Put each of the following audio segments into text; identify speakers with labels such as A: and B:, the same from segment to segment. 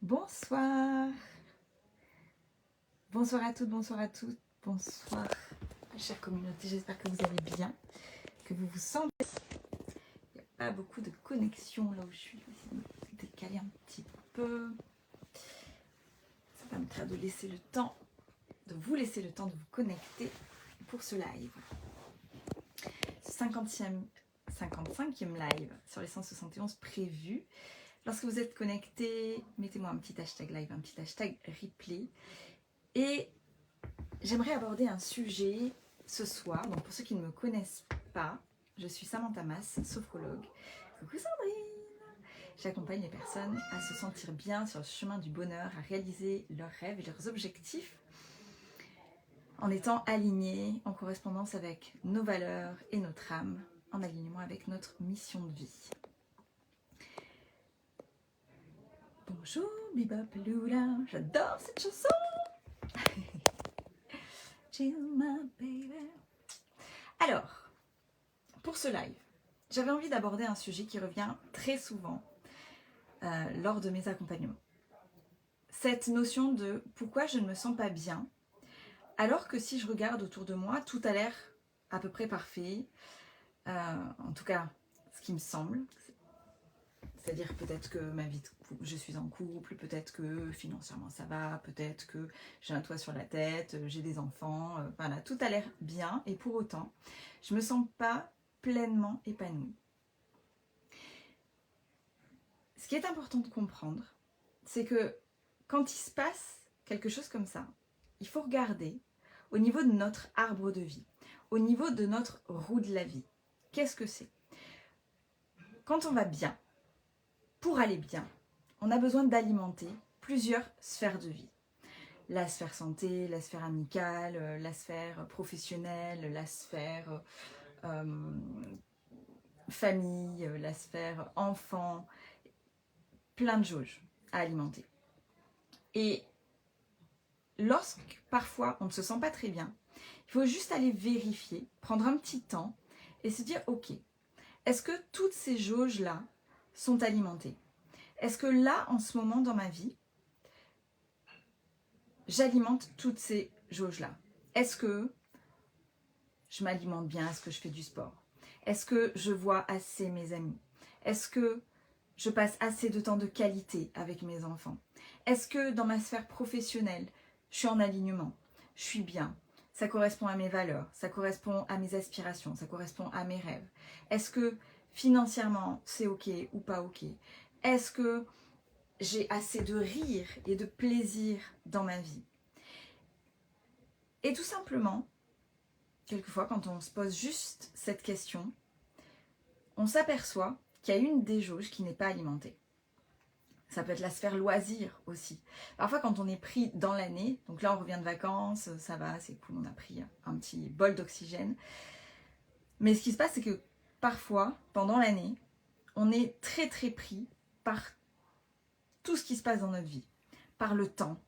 A: Bonsoir. Bonsoir à toutes, bonsoir à toutes, bonsoir chère communauté, j'espère que vous allez bien, que vous vous sentez. Il n'y a pas beaucoup de connexion là où je suis, je vais me décaler un petit peu. Ça va me permettre de laisser le temps, de vous laisser le temps de vous connecter pour ce live. Ce 55e live sur les 171 prévus. Lorsque vous êtes connecté, mettez-moi un petit hashtag live, un petit hashtag replay. Et j'aimerais aborder un sujet ce soir. Donc pour ceux qui ne me connaissent pas, je suis Samantha Mas, sophrologue. Coucou Sandrine. J'accompagne les personnes à se sentir bien sur le chemin du bonheur, à réaliser leurs rêves et leurs objectifs en étant alignés, en correspondance avec nos valeurs et notre âme, en alignement avec notre mission de vie. Bonjour Bebop Lula, j'adore cette chanson. Chill my baby. Alors, pour ce live, j'avais envie d'aborder un sujet qui revient très souvent lors de mes accompagnements. Cette notion de pourquoi je ne me sens pas bien, alors que si je regarde autour de moi, tout a l'air à peu près parfait, en tout cas ce qui me semble. C'est-à-dire peut-être que ma vie, je suis en couple, peut-être que financièrement ça va, peut-être que j'ai un toit sur la tête, j'ai des enfants, voilà, tout a l'air bien et pour autant, je ne me sens pas pleinement épanouie. Ce qui est important de comprendre, c'est que quand il se passe quelque chose comme ça, il faut regarder au niveau de notre arbre de vie, au niveau de notre roue de la vie. Qu'est-ce que c'est? Quand on va bien, pour aller bien, on a besoin d'alimenter plusieurs sphères de vie. La sphère santé, la sphère amicale, la sphère professionnelle, la sphère famille, la sphère enfant, plein de jauges à alimenter. Et lorsque parfois on ne se sent pas très bien, il faut juste aller vérifier, prendre un petit temps et se dire ok, est-ce que toutes ces jauges-là sont alimentées? Est-ce que là, en ce moment dans ma vie, j'alimente toutes ces jauges-là? Est-ce que je m'alimente bien? Est-ce que je fais du sport? Est-ce que je vois assez mes amis? Est-ce que je passe assez de temps de qualité avec mes enfants? Est-ce que dans ma sphère professionnelle, je suis en alignement? Je suis bien? Ça correspond à mes valeurs? Ça correspond à mes aspirations? Ça correspond à mes rêves? Est-ce que financièrement, c'est ok ou pas ok? Est-ce que j'ai assez de rire et de plaisir dans ma vie? Et tout simplement, quelquefois, quand on se pose juste cette question, on s'aperçoit qu'il y a une des jauges qui n'est pas alimentée. Ça peut être la sphère loisir aussi. Parfois, quand on est pris dans l'année, donc là, on revient de vacances, ça va, c'est cool, on a pris un petit bol d'oxygène. Mais ce qui se passe, c'est que parfois, pendant l'année, on est très très pris par tout ce qui se passe dans notre vie, par le temps,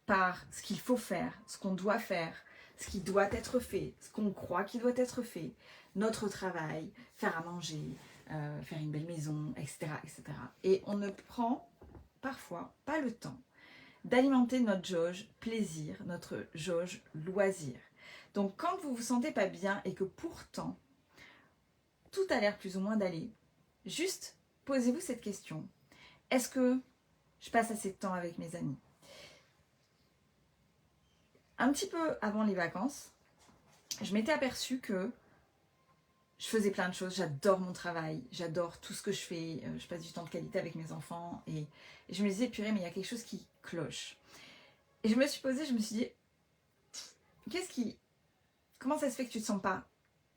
A: par ce qu'il faut faire, ce qu'on doit faire, ce qui doit être fait, ce qu'on croit qu'il doit être fait, notre travail, faire à manger, faire une belle maison, etc., etc. Et on ne prend parfois pas le temps d'alimenter notre jauge plaisir, notre jauge loisir. Donc quand vous vous sentez pas bien et que pourtant tout a l'air plus ou moins d'aller, juste posez-vous cette question. Est-ce que je passe assez de temps avec mes amis? Un petit peu avant les vacances, je m'étais aperçue que je faisais plein de choses, j'adore mon travail, j'adore tout ce que je fais, je passe du temps de qualité avec mes enfants et je me disais purée mais il y a quelque chose qui cloche. Et je me suis posée, je me suis dit comment ça se fait que tu ne te sens pas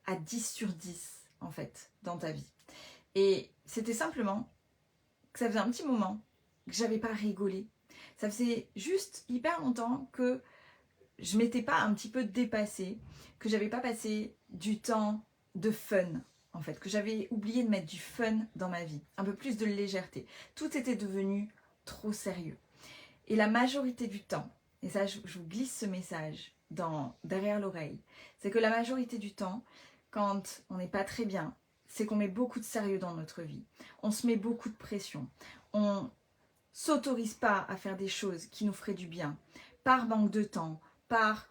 A: à 10 sur 10 en fait dans ta vie? Et c'était simplement que ça faisait un petit moment que j'avais pas rigolé. Ça faisait juste hyper longtemps que je m'étais pas un petit peu dépassée, que j'avais pas passé du temps de fun en fait, que j'avais oublié de mettre du fun dans ma vie, un peu plus de légèreté. Tout était devenu trop sérieux. Et la majorité du temps, et ça je vous glisse ce message derrière l'oreille, c'est que la majorité du temps, quand on n'est pas très bien, c'est qu'on met beaucoup de sérieux dans notre vie. On se met beaucoup de pression. On s'autorise pas à faire des choses qui nous feraient du bien, par manque de temps, par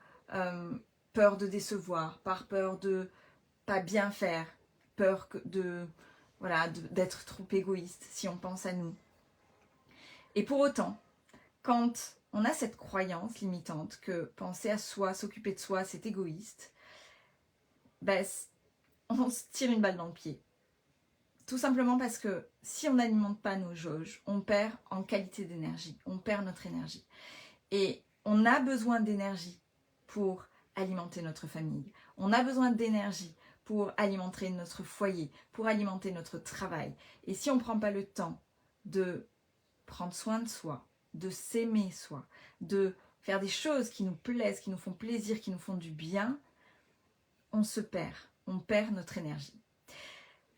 A: peur de décevoir, par peur de pas bien faire, peur voilà, d'être trop égoïste si on pense à nous. Et pour autant, quand on a cette croyance limitante que penser à soi, s'occuper de soi, c'est égoïste, ben, on se tire une balle dans le pied. Tout simplement parce que si on n'alimente pas nos jauges, on perd en qualité d'énergie, on perd notre énergie. Et on a besoin d'énergie pour alimenter notre famille. On a besoin d'énergie pour alimenter notre foyer, pour alimenter notre travail. Et si on ne prend pas le temps de prendre soin de soi, de s'aimer soi, de faire des choses qui nous plaisent, qui nous font plaisir, qui nous font du bien, on se perd, on perd notre énergie.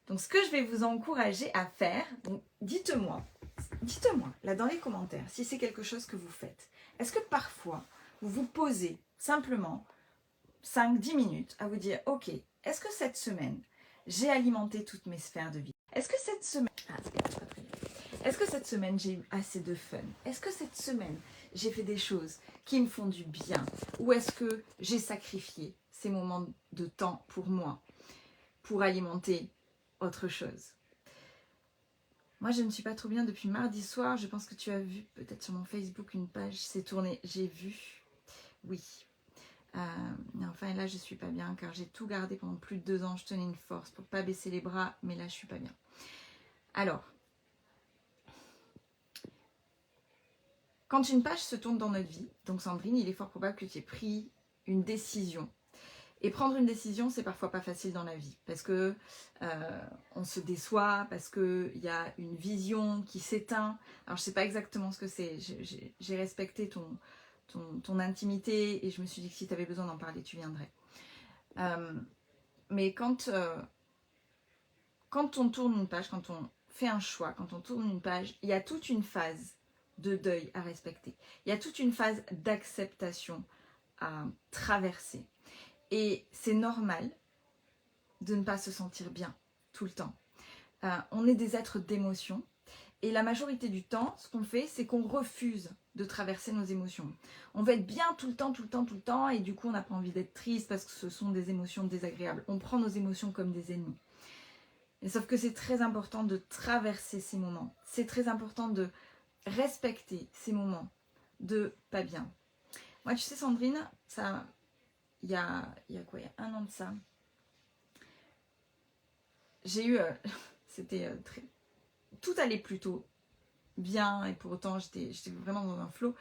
A: Donc ce que je vais vous encourager à faire, donc dites-moi là dans les commentaires si c'est quelque chose que vous faites. Est-ce que parfois vous vous posez simplement 5-10 minutes à vous dire ok, est-ce que cette semaine j'ai alimenté toutes mes sphères de vie? Est-ce que cette semaine est-ce que cette semaine j'ai eu assez de fun? Est-ce que cette semaine j'ai fait des choses qui me font du bien? Ou est-ce que j'ai sacrifié ces moments de temps pour moi, pour alimenter autre chose? Moi, je ne suis pas trop bien depuis mardi soir. Je pense que tu as vu peut-être sur mon Facebook une page s'est tournée. J'ai vu, oui. Mais enfin, là, je ne suis pas bien car j'ai tout gardé pendant plus de 2 ans. Je tenais une force pour ne pas baisser les bras, mais là, je ne suis pas bien. Alors, quand une page se tourne dans notre vie, donc Sandrine, il est fort probable que tu aies pris une décision. Et prendre une décision, c'est parfois pas facile dans la vie parce que on se déçoit, parce qu'il y a une vision qui s'éteint. Alors je sais pas exactement ce que c'est. J'ai respecté ton intimité et je me suis dit que si tu avais besoin d'en parler, tu viendrais. Mais quand on tourne une page, quand on fait un choix, quand on tourne une page, il y a toute une phase de deuil à respecter. Il y a toute une phase d'acceptation à traverser. Et c'est normal de ne pas se sentir bien tout le temps. On est des êtres d'émotions et la majorité du temps, ce qu'on fait, c'est qu'on refuse de traverser nos émotions. On veut être bien tout le temps et du coup, on n'a pas envie d'être triste parce que ce sont des émotions désagréables. On prend nos émotions comme des ennemis. Et sauf que c'est très important de traverser ces moments. C'est très important de respecter ces moments de pas bien. Moi, tu sais, Sandrine, ça... Il y a quoi? Il y a 1 an de ça. J'ai eu... c'était très... Tout allait plutôt bien et pour autant, j'étais vraiment dans un flow.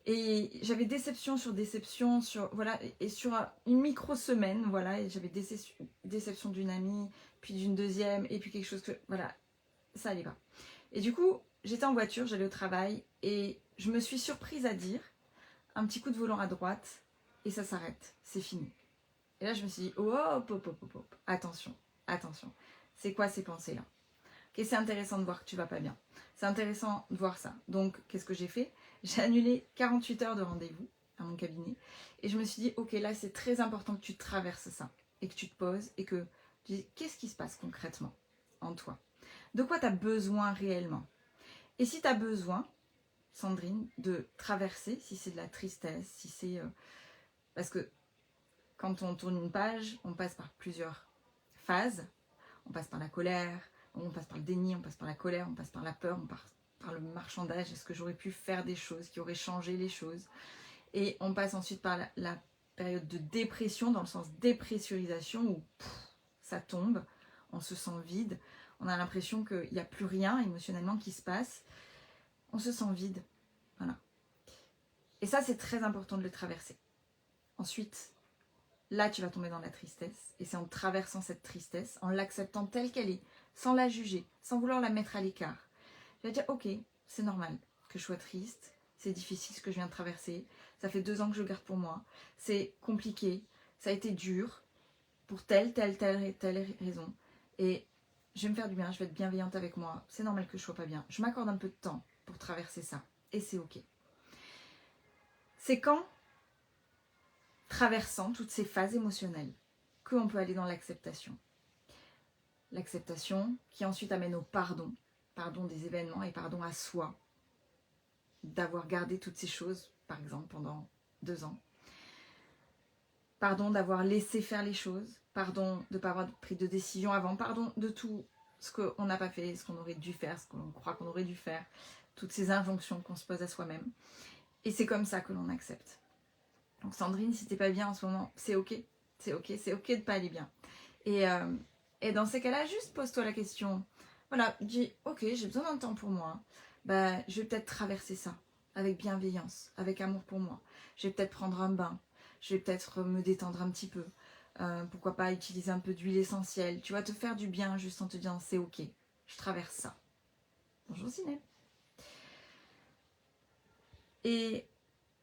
A: Et j'avais déception sur déception, voilà, et sur une micro-semaine, voilà, et j'avais déception d'une amie, puis d'une deuxième, et puis quelque chose que... Voilà, ça allait pas. Et du coup, j'étais en voiture, j'allais au travail, et je me suis surprise à dire un petit coup de volant à droite, et ça s'arrête, c'est fini. Et là, je me suis dit, oh, hop, attention, attention. C'est quoi ces pensées-là? Ok, c'est intéressant de voir que tu vas pas bien. C'est intéressant de voir ça. Donc, qu'est-ce que j'ai fait? J'ai annulé 48 heures de rendez-vous à mon cabinet. Et je me suis dit, ok, là, c'est très important que tu traverses ça. Et que tu te poses et que tu dis, qu'est-ce qui se passe concrètement en toi? De quoi tu as besoin réellement? Et si tu as besoin, Sandrine, de traverser, si c'est de la tristesse, si c'est... parce que quand on tourne une page, on passe par plusieurs phases. On passe par la colère, on passe par le déni, on passe par la colère, on passe par la peur, on passe par le marchandage. Est-ce que j'aurais pu faire des choses qui auraient changé les choses? Et on passe ensuite par la période de dépression, dans le sens dépressurisation, où ça tombe, on se sent vide, on a l'impression qu'il n'y a plus rien émotionnellement qui se passe. On se sent vide. Voilà. Et ça, c'est très important de le traverser. Ensuite, là, tu vas tomber dans la tristesse. Et c'est en traversant cette tristesse, en l'acceptant telle qu'elle est, sans la juger, sans vouloir la mettre à l'écart. Je vais dire, ok, c'est normal que je sois triste. C'est difficile ce que je viens de traverser. Ça fait 2 ans que je le garde pour moi. C'est compliqué. Ça a été dur pour telle raison. Et je vais me faire du bien. Je vais être bienveillante avec moi. C'est normal que je sois pas bien. Je m'accorde un peu de temps pour traverser ça. Et c'est ok. C'est quand traversant toutes ces phases émotionnelles qu'on peut aller dans l'acceptation. L'acceptation qui ensuite amène au pardon, pardon des événements et pardon à soi. d'avoir gardé toutes ces choses, par exemple, pendant 2 ans. Pardon d'avoir laissé faire les choses. Pardon de ne pas avoir pris de décision avant. Pardon de tout ce qu'on n'a pas fait, ce qu'on aurait dû faire, ce qu'on croit qu'on aurait dû faire. Toutes ces injonctions qu'on se pose à soi-même. Et c'est comme ça que l'on accepte. Donc Sandrine, si t'es pas bien en ce moment, c'est ok. C'est ok de pas aller bien. Et dans ces cas-là, juste pose-toi la question. Voilà, dis, ok, j'ai besoin d'un temps pour moi. Bah, je vais peut-être traverser ça avec bienveillance, avec amour pour moi. Je vais peut-être prendre un bain. Je vais peut-être me détendre un petit peu. Pourquoi pas utiliser un peu d'huile essentielle. Tu vas te faire du bien juste en te disant, c'est ok, je traverse ça. Bonjour Zineb. Et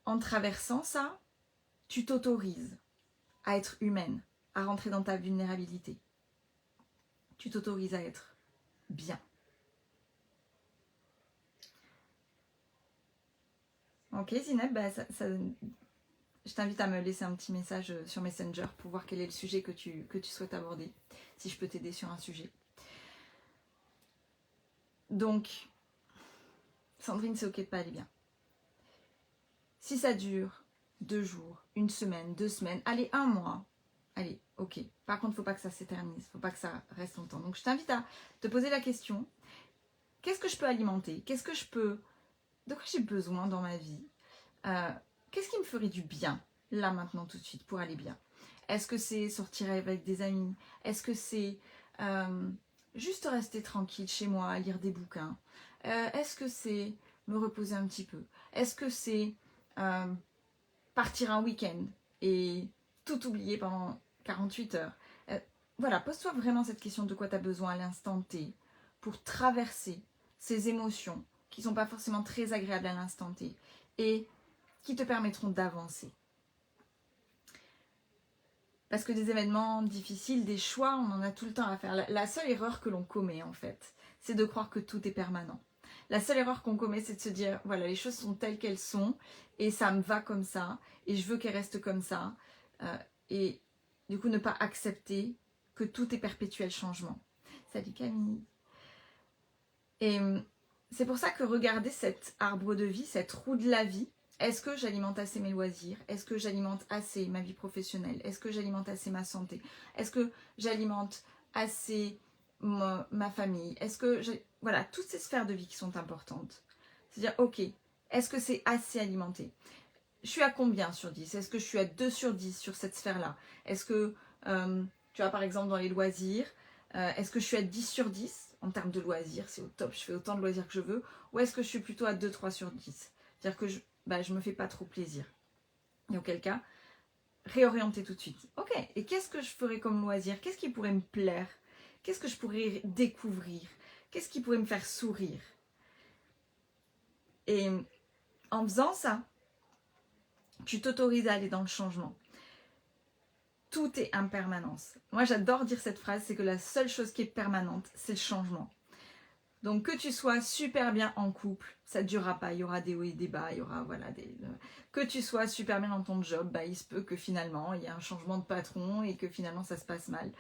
A: en traversant ça, tu t'autorises à être humaine, à rentrer dans ta vulnérabilité. Tu t'autorises à être bien. Ok Zineb, bah je t'invite à me laisser un petit message sur Messenger pour voir quel est le sujet que tu souhaites aborder, si je peux t'aider sur un sujet. Donc, Sandrine, c'est ok de pas aller bien. Si ça dure 2 jours, 1 semaine, 2 semaines, allez 1 mois, allez, ok. Par contre, il ne faut pas que ça s'éternise, il ne faut pas que ça reste longtemps. Donc, je t'invite à te poser la question, qu'est-ce que je peux alimenter? De quoi j'ai besoin dans ma vie? Qu'est-ce qui me ferait du bien, là, maintenant, tout de suite, pour aller bien? Est-ce que c'est sortir avec des amis? Est-ce que c'est juste rester tranquille chez moi, lire des bouquins? Est-ce que c'est me reposer un petit peu? Est-ce que c'est partir un week-end et tout oublier pendant 48 heures? Voilà, pose-toi vraiment cette question de quoi tu as besoin à l'instant T pour traverser ces émotions qui ne sont pas forcément très agréables à l'instant T et qui te permettront d'avancer. Parce que des événements difficiles, des choix, on en a tout le temps à faire. La seule erreur que l'on commet, en fait, c'est de croire que tout est permanent. La seule erreur qu'on commet, c'est de se dire, voilà, les choses sont telles qu'elles sont, et ça me va comme ça, et je veux qu'elles restent comme ça. Et du coup, ne pas accepter que tout est perpétuel changement. Salut Camille. Et c'est pour ça que regarder cet arbre de vie, cette roue de la vie, est-ce que j'alimente assez mes loisirs? Est-ce que j'alimente assez ma vie professionnelle? Est-ce que j'alimente assez ma santé? Est-ce que j'alimente assez ma famille? Est-ce que voilà, toutes ces sphères de vie qui sont importantes. C'est-à-dire, ok, est-ce que c'est assez alimenté? Je suis à combien sur 10? Est-ce que je suis à 2 sur 10 sur cette sphère-là? Est-ce que, tu vois, par exemple, dans les loisirs, est-ce que je suis à 10 sur 10 en termes de loisirs? C'est au top, je fais autant de loisirs que je veux. Ou est-ce que je suis plutôt à 2-3 sur 10? C'est-à-dire que je me fais pas trop plaisir. Et auquel cas, réorienter tout de suite. Ok, et qu'est-ce que je ferais comme loisir? Qu'est-ce qui pourrait me plaire? Qu'est-ce que je pourrais découvrir? Qu'est-ce qui pourrait me faire sourire? Et en faisant ça, tu t'autorises à aller dans le changement. Tout est impermanence. Moi, j'adore dire cette phrase, c'est que la seule chose qui est permanente, c'est le changement. Donc, que tu sois super bien en couple, ça ne durera pas. Il y aura des hauts et des bas, il y aura, voilà, que tu sois super bien dans ton job, bah, il se peut que finalement, il y ait un changement de patron et que finalement, ça se passe mal.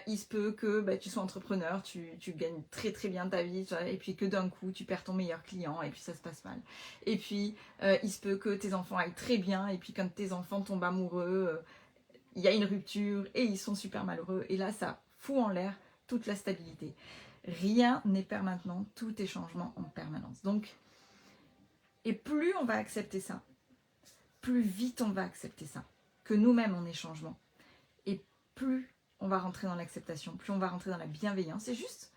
A: Il se peut que tu sois entrepreneur, tu gagnes très très bien ta vie, et puis que d'un coup, tu perds ton meilleur client et puis ça se passe mal. Et puis, il se peut que tes enfants aillent très bien et puis quand tes enfants tombent amoureux, il y a une rupture et ils sont super malheureux. Et là, ça fout en l'air toute la stabilité. Rien n'est permanent, tout est changement en permanence. Donc, et plus on va accepter ça, plus vite on va accepter ça, que nous-mêmes on est changement. Et plus on va rentrer dans l'acceptation, plus on va rentrer dans la bienveillance. C'est juste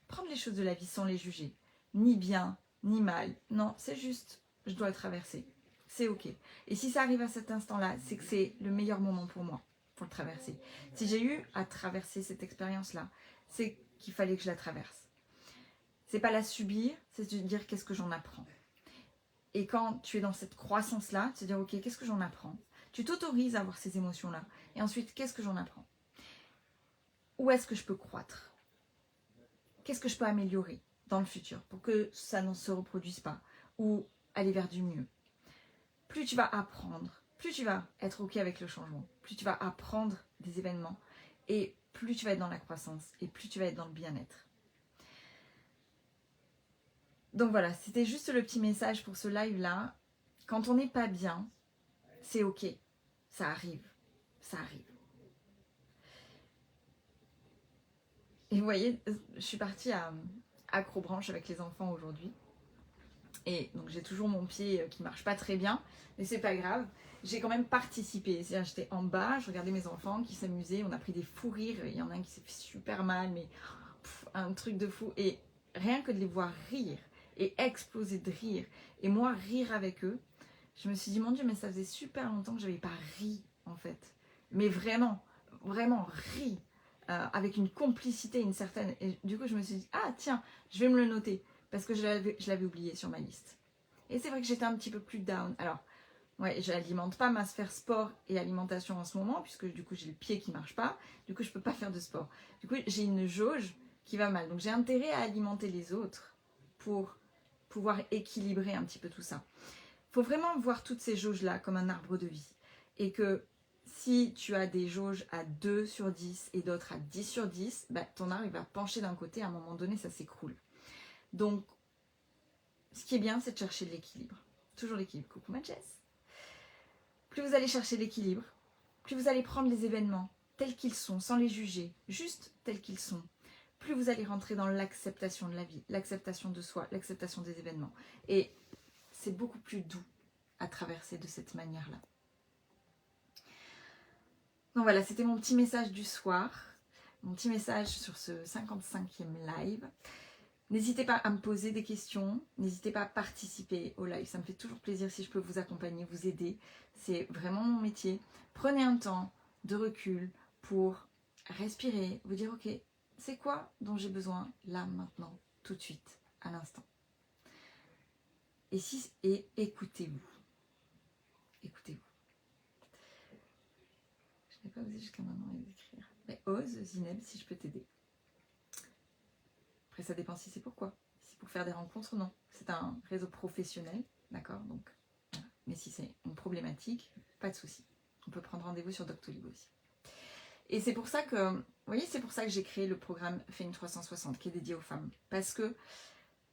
A: prendre les choses de la vie sans les juger. Ni bien, ni mal. Non, c'est juste, je dois le traverser. C'est ok. Et si ça arrive à cet instant-là, c'est que c'est le meilleur moment pour moi, pour le traverser. Si j'ai eu à traverser cette expérience-là, c'est qu'il fallait que je la traverse. C'est pas la subir, c'est de dire qu'est-ce que j'en apprends. Et quand tu es dans cette croissance-là, tu te dire ok, qu'est-ce que j'en apprends? Tu t'autorises à avoir ces émotions-là. Et ensuite, qu'est-ce que j'en apprends? Où est-ce que je peux croître? Qu'est-ce que je peux améliorer dans le futur pour que ça ne se reproduise pas? Ou aller vers du mieux? Plus tu vas apprendre, plus tu vas être ok avec le changement, plus tu vas apprendre des événements et plus tu vas être dans la croissance et plus tu vas être dans le bien-être. Donc voilà, c'était juste le petit message pour ce live-là. Quand on n'est pas bien, c'est ok. Ça arrive. Ça arrive. Et vous voyez, je suis partie à Acrobranche avec les enfants aujourd'hui. Et donc j'ai toujours mon pied qui marche pas très bien, mais c'est pas grave. J'ai quand même participé. C'est-à-dire j'étais en bas, je regardais mes enfants qui s'amusaient, on a pris des fous rires. Il y en a un qui s'est fait super mal, mais un truc de fou. Et rien que de les voir rire et exploser de rire, et moi rire avec eux, je me suis dit, mon Dieu, mais ça faisait super longtemps que j'avais pas ri en fait. Mais vraiment, vraiment ri. Avec une complicité, une certaine... Et du coup je me suis dit, ah tiens, je vais me le noter. Parce que je l'avais oublié sur ma liste. Et c'est vrai que j'étais un petit peu plus down. Alors, ouais, je n'alimente pas ma sphère sport et alimentation en ce moment, puisque du coup j'ai le pied qui ne marche pas. Du coup je ne peux pas faire de sport. Du coup j'ai une jauge qui va mal. Donc j'ai intérêt à alimenter les autres pour pouvoir équilibrer un petit peu tout ça. Il faut vraiment voir toutes ces jauges-là comme un arbre de vie. Et que si tu as des jauges à 2 sur 10 et d'autres à 10 sur 10, bah, ton arbre il va pencher d'un côté, à un moment donné ça s'écroule. Donc, ce qui est bien, c'est de chercher de l'équilibre. Toujours l'équilibre. Coucou ma Jess. Plus vous allez chercher l'équilibre, plus vous allez prendre les événements tels qu'ils sont, sans les juger, juste tels qu'ils sont, plus vous allez rentrer dans l'acceptation de la vie, l'acceptation de soi, l'acceptation des événements. Et c'est beaucoup plus doux à traverser de cette manière-là. Donc voilà, c'était mon petit message du soir, mon petit message sur ce 55e live. N'hésitez pas à me poser des questions, n'hésitez pas à participer au live, ça me fait toujours plaisir si je peux vous accompagner, vous aider, c'est vraiment mon métier. Prenez un temps de recul pour respirer, vous dire ok, c'est quoi dont j'ai besoin là, maintenant, tout de suite, à l'instant. Et écoutez-vous. Écoutez-vous. Je n'ai pas osé jusqu'à maintenant écrire. Mais ose, Zineb, si je peux t'aider. Après, ça dépend si c'est pourquoi. Si c'est pour faire des rencontres, non. C'est un réseau professionnel, d'accord. Donc, voilà. Mais si c'est une problématique, pas de souci. On peut prendre rendez-vous sur Doctolib aussi. Et c'est pour ça que, vous voyez, c'est pour ça que j'ai créé le programme Fame 360 qui est dédié aux femmes. Parce que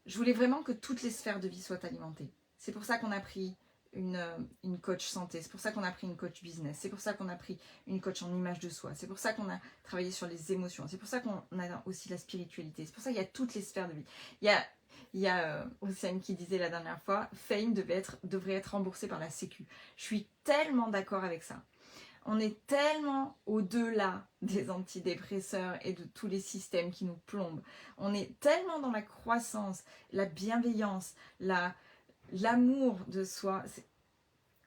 A: je voulais vraiment que toutes les sphères de vie soient alimentées. C'est pour ça qu'on a pris une coach santé, c'est pour ça qu'on a pris une coach business, c'est pour ça qu'on a pris une coach en image de soi, c'est pour ça qu'on a travaillé sur les émotions, c'est pour ça qu'on a aussi la spiritualité, c'est pour ça qu'il y a toutes les sphères de vie. Il y a Océane qui disait la dernière fois, Fame devrait être remboursé par la Sécu. Je suis tellement d'accord avec ça. On est tellement au-delà des antidépresseurs et de tous les systèmes qui nous plombent. On est tellement dans la croissance, la bienveillance, l'amour de soi.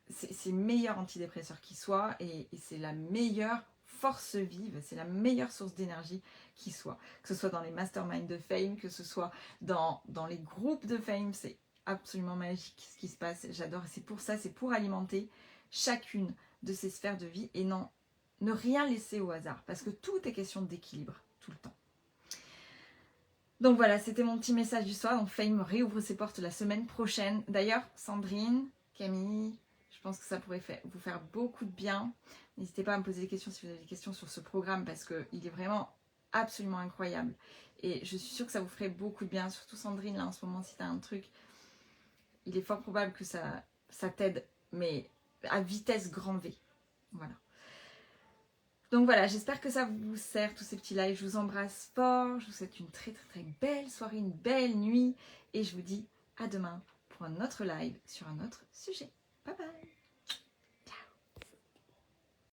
A: C'est le meilleur antidépresseur qui soit et c'est la meilleure force vive, c'est la meilleure source d'énergie qui soit. Que ce soit dans les masterminds de Fame, que ce soit dans les groupes de Fame, c'est absolument magique ce qui se passe. J'adore. C'est pour ça, c'est pour alimenter chacune de ces sphères de vie et ne rien laisser au hasard parce que tout est question d'équilibre tout le temps. Donc voilà, c'était mon petit message du soir. Donc Fame réouvre ses portes la semaine prochaine. D'ailleurs, Sandrine, Camille, je pense que ça pourrait vous faire beaucoup de bien. N'hésitez pas à me poser des questions si vous avez des questions sur ce programme parce qu'il est vraiment absolument incroyable. Et je suis sûre que ça vous ferait beaucoup de bien, surtout Sandrine, là en ce moment, si tu as un truc, il est fort probable que ça t'aide, mais à vitesse grand V. Voilà. Donc voilà, j'espère que ça vous sert, tous ces petits lives. Je vous embrasse fort, je vous souhaite une très très très belle soirée, une belle nuit. Et je vous dis à demain pour un autre live sur un autre sujet.